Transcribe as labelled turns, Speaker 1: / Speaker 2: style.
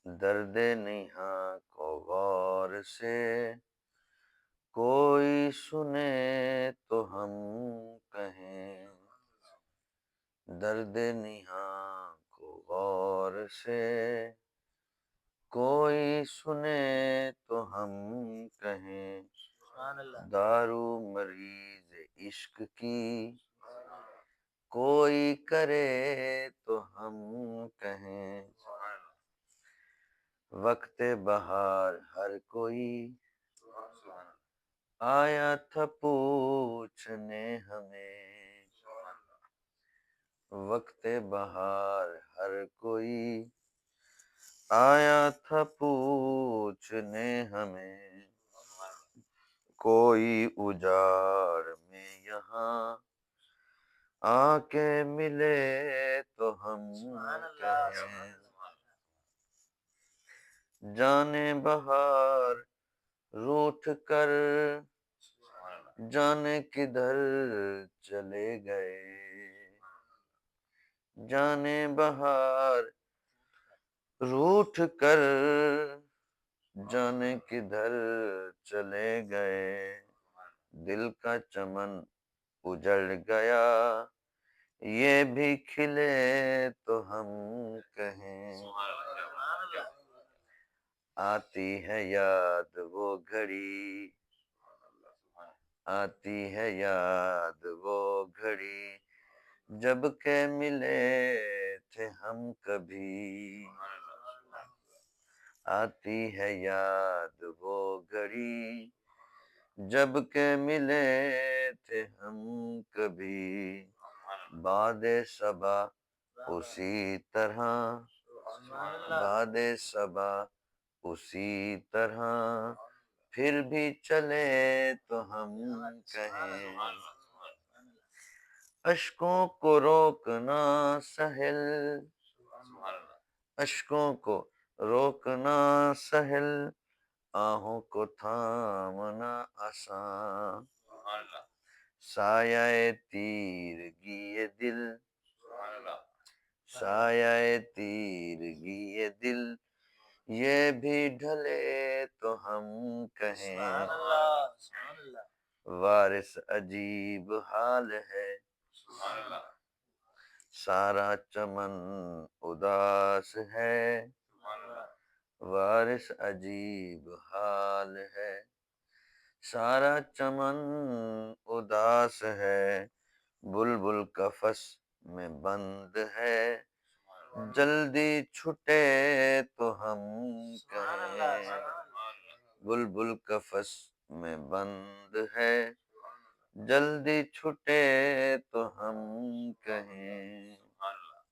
Speaker 1: درد نہاں کو غور سے کوئی سنے تو ہم کہیں، درد نہاں کو غور سے کوئی سنے تو ہم کہیں، دارو مریض عشق کی کوئی کرے تو ہم کہیں، وقت بہار ہر کوئی آیا تھا پوچھنے ہمیں، وقت بہار ہر کوئی آیا تھا پوچھنے ہمیں، کوئی اجاڑ میں یہاں آ کے ملے تو ہم کہیں، جانے بہار روٹھ کر جانے کدھر چلے گئے، جانے بہار روٹھ کر جانے کدھر چلے گئے، دل کا چمن اجڑ گیا یہ بھی کھلے تو ہم کہیں، آتی ہے یاد وہ گھڑی، آتی ہے یاد وہ گھڑی جب کہ ملے تھے ہم کبھی، آتی ہے یاد وہ گھڑی جب کہ ملے تھے ہم کبھی، باد صبا اسی طرح، باد صبا اسی طرح پھر بھی چلے تو ہم کہیں، اشکوں کو روکنا سہل، اشکوں کو روکنا سہل آہوں کو تھامنا آسان، سایہ تیرگی یہ دل، سایہ تیرگی یہ دل یہ بھی ڈھلے تو ہم کہیں، وارث عجیب حال ہے سارا چمن اداس ہے، وارث عجیب حال ہے سارا چمن اداس ہے، بلبل قفس میں بند ہے جلدی چھٹے تو ہم کہیں، بلبل قفس میں بند ہے جلدی چھٹے تو ہم کہیں،